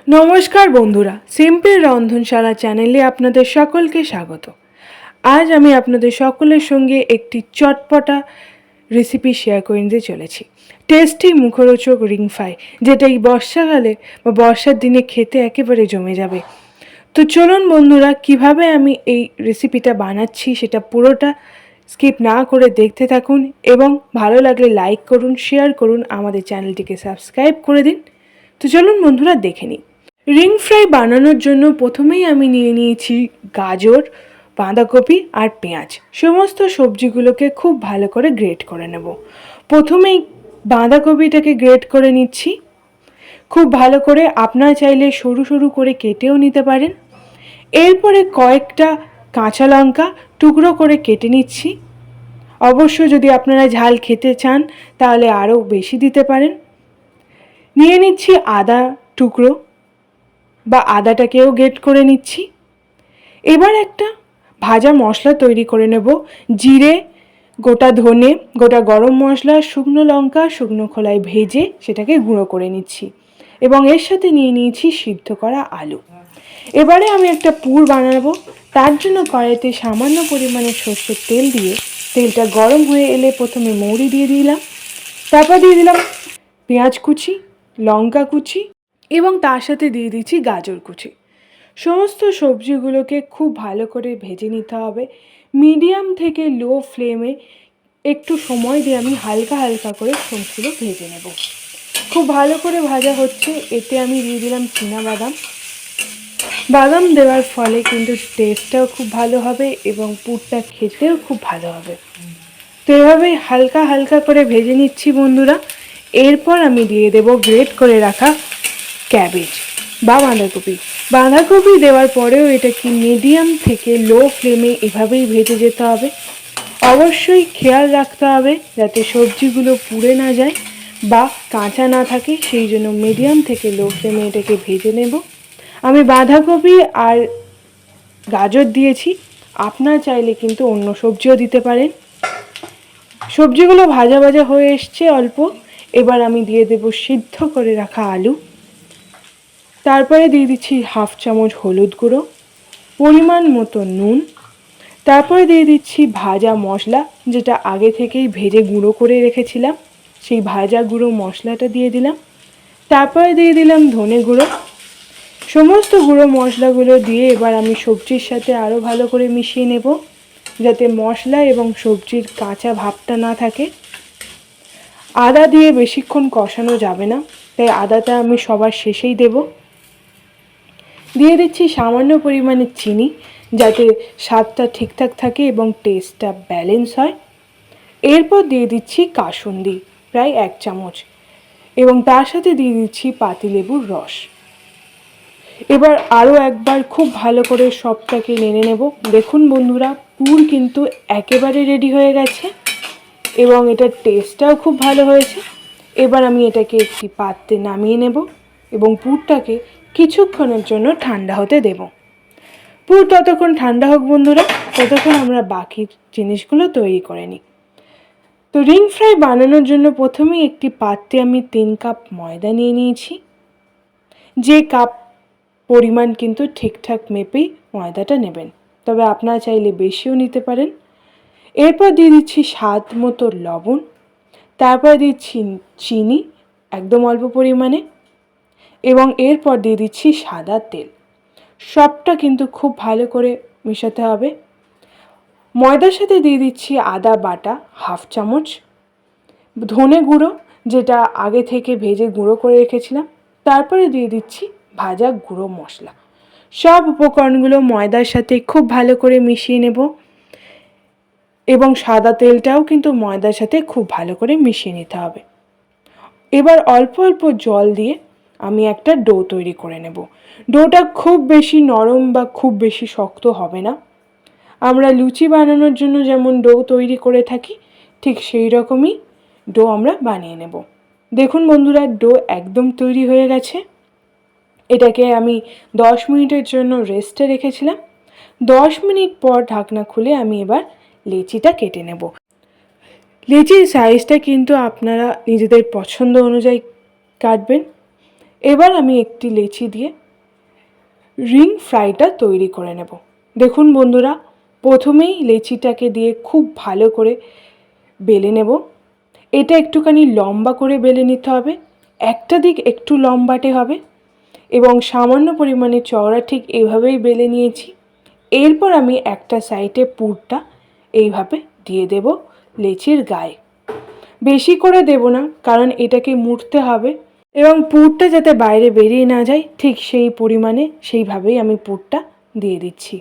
নমস্কার বন্ধুরা, সিম্পল রন্ধনশালা চ্যানেলে আপনাদের সকলকে স্বাগত। আজ আমি আপনাদের সকলের সঙ্গে একটি চটপটা রেসিপি শেয়ার করে নিতে চলেছি। টেস্টি মুখরোচক রিং ফ্রাই, যেটা এই বর্ষাকালে বা বর্ষার দিনে খেতে একেবারে জমে যাবে। তো চলুন বন্ধুরা, কিভাবে আমি এই রেসিপিটা বানাচ্ছি সেটা পুরোটা স্কিপ না করে দেখতে থাকুন এবং ভালো লাগলে লাইক করুন, শেয়ার করুন, আমাদের চ্যানেলটিকে সাবস্ক্রাইব করে দিন। তো চলুন বন্ধুরা দেখে নিই। রিং ফ্রাই বানানোর জন্য প্রথমেই আমি নিয়ে নিয়েছি গাজর, বাঁধাকপি আর পেঁয়াজ। সমস্ত সবজিগুলোকে খুব ভালো করে গ্রেট করে নেব। প্রথমেই বাঁধাকপিটাকে গ্রেট করে নিচ্ছি খুব ভালো করে। আপনারা চাইলে সরু সরু করে কেটেও নিতে পারেন। এরপরে কয়েকটা কাঁচা লঙ্কা টুকরো করে কেটে নিচ্ছি। অবশ্য যদি আপনারা ঝাল খেতে চান তাহলে আরও বেশি দিতে পারেন। নিয়ে নিচ্ছি আদা টুকরো বা আদাটাকেও গ্রেট করে নিচ্ছি। এবার একটা ভাজা মশলা তৈরি করে নেব। জিরে, গোটা ধনে, গোটা গরম মশলা, শুকনো লঙ্কা শুকনো খোলায় ভেজে সেটাকে গুঁড়ো করে নিচ্ছি এবং এর সাথে নিয়ে নিয়েছি সিদ্ধ করা আলু। এবারে আমি একটা পুর বানাবো। তার জন্য কড়াইতে সামান্য পরিমাণে সর্ষের তেল দিয়ে তেলটা গরম হয়ে এলে প্রথমে মৌরি দিয়ে দিলাম, তারপর দিয়ে দিলাম পেঁয়াজ কুচি, লঙ্কা কুচি এবং তার সাথে দিয়ে দিচ্ছি গাজর কুচি। সমস্ত সবজিগুলোকে খুব ভালো করে ভেজে নিতে হবে। মিডিয়াম থেকে লো ফ্লেমে একটু সময় দিয়ে আমি হালকা হালকা করে সবজিগুলো ভেজে নেব। খুব ভালো করে ভাজা হচ্ছে। এতে আমি দিয়ে দিলাম চীনাবাদাম। বাদাম দেওয়ার ফলে কিন্তু টেস্টটাও খুব ভালো হবে এবং পুরটা খেতেও খুব ভালো হবে। তো এভাবে হালকা হালকা করে ভেজে নিচ্ছি বন্ধুরা। এরপর আমি দিয়ে দেব গ্রেট করে রাখা ক্যাবেজ বা বাঁধাকপি। বাঁধাকপি দেওয়ার পরেও এটাকে মিডিয়াম থেকে লো ফ্লেমে এভাবেই ভেজে যেতে হবে। অবশ্যই খেয়াল রাখতে হবে যাতে সবজিগুলো পুড়ে না যায় বা কাঁচা না থাকে, সেই জন্য মিডিয়াম থেকে লো ফ্লেমে এটাকে ভেজে নেব। আমি বাঁধাকপি আর গাজর দিয়েছি, আপনারা চাইলে কিন্তু অন্য সবজিও দিতে পারেন। সবজিগুলো ভাজা ভাজা হয়ে এসছে অল্প। এবার আমি দিয়ে দেব সিদ্ধ করে রাখা আলু। তারপরে দিয়ে দিচ্ছি হাফ চামচ হলুদ গুঁড়ো, পরিমাণ মতো নুন। তারপরে দিয়ে দিচ্ছি ভাজা মশলা, যেটা আগে থেকেই ভেজে গুঁড়ো করে রেখেছিলাম, সেই ভাজা গুঁড়ো মশলাটা দিয়ে দিলাম। তারপরে দিয়ে দিলাম ধনে গুঁড়ো। সমস্ত গুঁড়ো মশলাগুলো দিয়ে এবার আমি সবজির সাথে আরও ভালো করে মিশিয়ে নেব, যাতে মশলা এবং সবজির কাঁচা ভাবটা না থাকে। আদা দিয়ে বেশিক্ষণ কষানো যাবে না, তাই আদাটা আমি সবার শেষেই দেব। দিয়ে দিচ্ছি সামান্য পরিমাণে চিনি, যাতে স্বাদটা ঠিকঠাক থাকে এবং টেস্টটা ব্যালেন্স হয়। এরপর দিয়ে দিচ্ছি কাসুন্দি, প্রায় 1 চামচ, এবং তার সাথে দিয়ে দিচ্ছি পাতিলেবুর রস। এবার আরও একবার খুব ভালো করে সবটাকে নেড়ে নেব। দেখুন বন্ধুরা, পুর কিন্তু একেবারে রেডি হয়ে গেছে এবং এটার টেস্টটাও খুব ভালো হয়েছে। এবার আমি এটাকে একটি পাত্রে নামিয়ে নেব এবং পুরটাকে কিছুক্ষণের জন্য ঠান্ডা হতে দেব। পুর ততক্ষণ ঠান্ডা হোক বন্ধুরা, ততক্ষণ আমরা বাকি জিনিসগুলো তৈরি করে নিই। তো রিং ফ্রাই বানানোর জন্য প্রথমেই একটি পাত্রে আমি 3 কাপ ময়দা নিয়ে নিয়েছি। যে কাপ পরিমাণ কিন্তু ঠিকঠাক মেপেই ময়দাটা নেবেন, তবে আপনারা চাইলে বেশিও নিতে পারেন। এরপর দিয়ে দিচ্ছি স্বাদ মতো লবণ, তারপর দিচ্ছি চিনি একদম অল্প পরিমাণে, এবং এরপর দিয়ে দিচ্ছি সাদা তেল। সবটা কিন্তু খুব ভালো করে মেশাতে হবে। ময়দার সাথে দিয়ে দিচ্ছি আদা বাটা হাফ চামচ, ধনে গুঁড়ো যেটা আগে থেকে ভেজে গুঁড়ো করে রেখেছিলাম, তারপরে দিয়ে দিচ্ছি ভাজা গুঁড়ো মশলা। সব উপকরণগুলো ময়দার সাথে খুব ভালো করে মিশিয়ে নেব এবং সাদা তেলটাও কিন্তু ময়দার সাথে খুব ভালো করে মিশিয়ে নিতে হবে। এবার অল্প অল্প জল দিয়ে আমি একটা ডো তৈরি করে নেব। ডোটা খুব বেশি নরম বা খুব বেশি শক্ত হবে না। আমরা লুচি বানানোর জন্য যেমন ডো তৈরি করে থাকি, ঠিক সেই রকমই ডো আমরা বানিয়ে নেব। দেখুন বন্ধুরা, ডো একদম তৈরি হয়ে গেছে। এটাকে আমি 10 মিনিটের জন্য রেস্টে রেখেছিলাম। 10 মিনিট পর ঢাকনা খুলে আমি এবার লেচিটা কেটে নেব। লেচির সাইজটা কিন্তু আপনারা নিজেদের পছন্দ অনুযায়ী কাটবেন। এবার আমি একটি লেচি দিয়ে রিং ফ্রাইটা তৈরি করে নেব। দেখুন বন্ধুরা, প্রথমেই লেচিটাকে দিয়ে খুব ভালো করে বেলে নেব। এটা একটুখানি লম্বা করে বেলে নিতে হবে, একটা দিক একটু লম্বাটে হবে এবং সামান্য পরিমাণে চওড়া, ঠিক এইভাবেই বেলে নিয়েছি। এরপর আমি একটা সাইডে পুরটা এইভাবে দিয়ে দেব লেচির গায়ে। বেশি করে দেব না, কারণ এটাকে মুড়তে হবে এবং পুরটা যাতে বাইরে বেরিয়ে না যায়, ঠিক সেই পরিমাণে সেইভাবেই আমি পুরটা দিয়ে দিচ্ছি।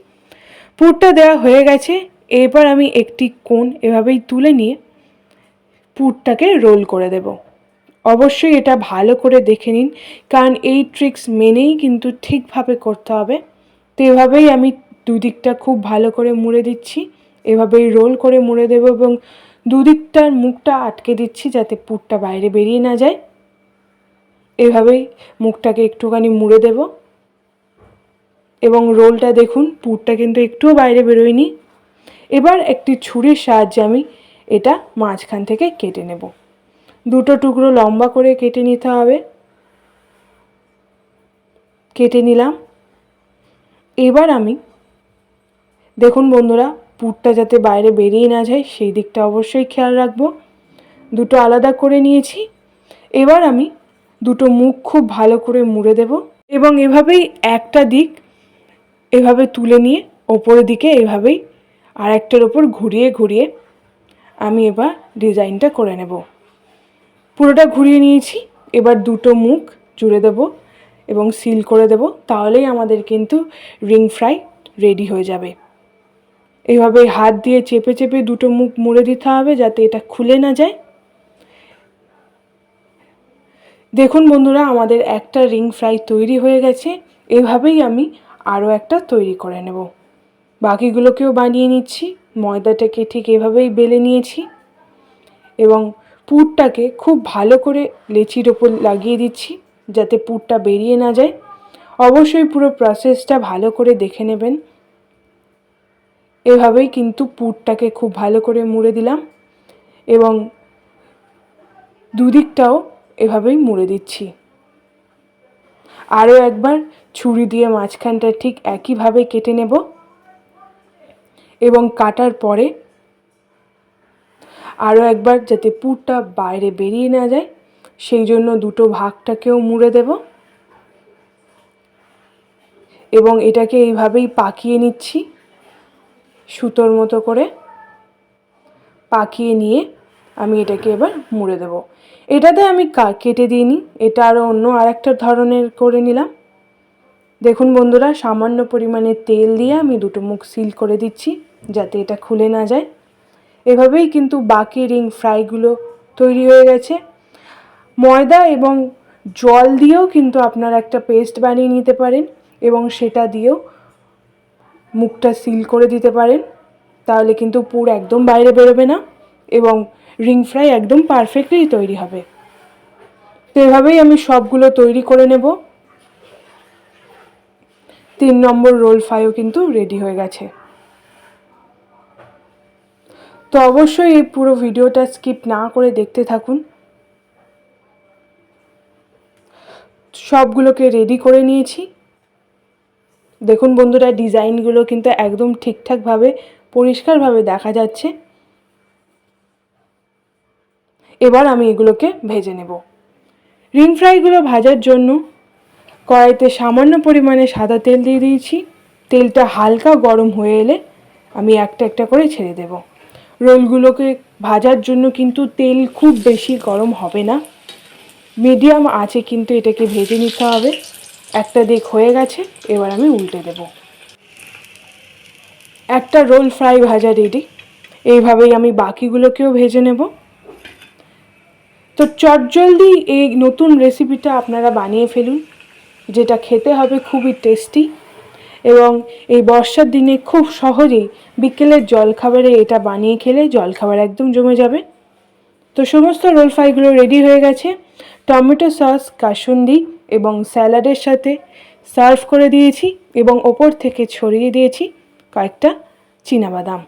পুরটা দেওয়া হয়ে গেছে। এরপর আমি একটি কোণ এভাবেই তুলে নিয়ে পুরটাকে রোল করে দেব। অবশ্যই এটা ভালো করে দেখে নিন, কারণ এই ট্রিক্স মেনেই কিন্তু ঠিকভাবে করতে হবে। তো এভাবেই আমি দুদিকটা খুব ভালো করে মুড়ে দিচ্ছি। এভাবেই রোল করে মুড়ে দেব এবং দুদিকটার মুখটা আটকে দিচ্ছি যাতে পুরটা বাইরে বেরিয়ে না যায়। এভাবেই মুখটাকে একটুখানি মুড়ে দেব এবং রোলটা দেখুন, পুরটা কিন্তু একটুও বাইরে বেরোয়নি। এবার একটি ছুরির সাহায্যে আমি এটা মাঝখান থেকে কেটে নেব। দুটো টুকরো লম্বা করে কেটে নিতে হবে। কেটে নিলাম। এবার আমি দেখুন বন্ধুরা, পুরটা যাতে বাইরে বেরিয়ে না যায় সেই দিকটা অবশ্যই খেয়াল রাখবো। দুটো আলাদা করে নিয়েছি। এবার আমি দুটো মুখ খুব ভালো করে মুড়ে দেব এবং এভাবেই একটা দিক এভাবে তুলে নিয়ে ওপরের দিকে এভাবেই আর একটার ওপর ঘুরিয়ে ঘুরিয়ে আমি এবার ডিজাইনটা করে নেব। পুরোটা ঘুরিয়ে নিয়েছি। এবার দুটো মুখ জুড়ে দেব এবং সিল করে দেব, তাহলেই আমাদের কিন্তু রিং ফ্রাই রেডি হয়ে যাবে। এইভাবে হাত দিয়ে চেপে চেপে দুটো মুখ মুড়ে দিতে হবে যাতে এটা খুলে না যায়। দেখুন বন্ধুরা, আমাদের একটা রিং ফ্রাই তৈরি হয়ে গেছে। এভাবেই আমি আরও একটা তৈরি করে নেব। বাকিগুলোকেও বানিয়ে নিচ্ছি। ময়দাটাকে ঠিক এভাবেই বেলে নিয়েছি এবং পুরটাকে খুব ভালো করে লেচির ওপর লাগিয়ে দিচ্ছি যাতে পুরটা বেরিয়ে না যায়। অবশ্যই পুরো প্রসেসটা ভালো করে দেখে নেবেন। এভাবেই কিন্তু পুরটাকে খুব ভালো করে মুড়ে দিলাম এবং দুদিকটাও এভাবেই মুড়ে দিচ্ছি। আরও একবার ছুরি দিয়ে মাঝখানটা ঠিক একইভাবে কেটে নেব এবং কাটার পরে আরও একবার যাতে পুরটা বাইরে বেরিয়ে না যায় সেই জন্য দুটো ভাগটাকেও মুড়ে দেব এবং এটাকে এইভাবেই পাকিয়ে নিচ্ছি। সুতোর মতো করে পাকিয়ে নিয়ে আমি এটাকে এবার মুড়ে দেব। এটাতে আমি কেটে দিইনি, এটা আরও অন্য আরেকটা ধরনের করে নিলাম। দেখুন বন্ধুরা, সামান্য পরিমাণে তেল দিয়ে আমি দুটো মুখ সিল করে দিচ্ছি যাতে এটা খুলে না যায়। এভাবেই কিন্তু বাকি রিং ফ্রাইগুলো তৈরি হয়ে গেছে। ময়দা এবং জল দিয়েও কিন্তু আপনারা একটা পেস্ট বানিয়ে নিতে পারেন এবং সেটা দিয়েও মুখটা সিল করে দিতে পারেন, তাহলে কিন্তু পুর একদম বাইরে বেরোবে না এবং রিং ফ্রাই একদম পারফেক্টলি তৈরি হবে। তো এভাবেই আমি সবগুলো তৈরি করে নেব। 3 নম্বর রোল ফ্রাইও কিন্তু রেডি হয়ে গেছে। তো অবশ্যই এই পুরো ভিডিওটা স্কিপ না করে দেখতে থাকুন। সবগুলোকে রেডি করে নিয়েছি। দেখুন বন্ধুরা, ডিজাইনগুলো কিন্তু একদম ঠিকঠাকভাবে পরিষ্কারভাবে দেখা যাচ্ছে। এবার আমি এগুলোকে ভেজে নেব। রিং ফ্রাইগুলো ভাজার জন্য কড়াইতে সামান্য পরিমাণে সাদা তেল দিয়ে দিয়েছি। তেলটা হালকা গরম হয়ে এলে আমি একটা একটা করে ছেড়ে দেব। রোলগুলোকে ভাজার জন্য কিন্তু তেল খুব বেশি গরম হবে না, মিডিয়াম আঁচে কিন্তু এটাকে ভেজে নিতে হবে। একটা দিক হয়ে গেছে, এবার আমি উল্টে দেব। একটা রোল ফ্রাই ভাজা রেডি। এইভাবেই আমি বাকিগুলোকেও ভেজে নেব। তো চটজলদি এই নতুন রেসিপিটা আপনারা বানিয়ে ফেলুন, যেটা খেতে হবে খুবই টেস্টি এবং এই বর্ষার দিনে খুব সহজেই বিকেলের জলখাবারে এটা বানিয়ে খেলে জলখাবার একদম জমে যাবে। তো সমস্ত রোল ফ্রাইগুলো রেডি হয়ে গেছে। টমেটো সস, কাসুন্দি এবং স্যালাডের সাথে সার্ভ করে দিয়েছি এবং ওপর থেকে ছড়িয়ে দিয়েছি কয়েকটা চীনাবাদাম।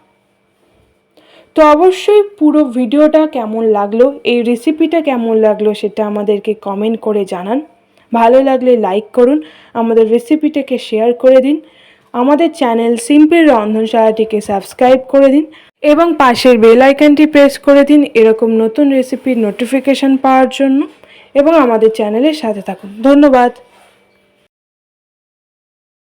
তো অবশ্যই পুরো ভিডিওটা কেমন লাগলো, এই রেসিপিটা কেমন লাগলো সেটা আমাদেরকে কমেন্ট করে জানান। ভালো লাগলে লাইক করুন, আমাদের রেসিপিটাকে শেয়ার করে দিন, আমাদের চ্যানেল সিম্পল রন্ধনশালাটিকে সাবস্ক্রাইব করে দিন এবং পাশের বেল আইকনটি প্রেস করে দিন এরকম নতুন রেসিপির নোটিফিকেশন পাওয়ার জন্য এবং আমাদের চ্যানেলের সাথে থাকুন। ধন্যবাদ।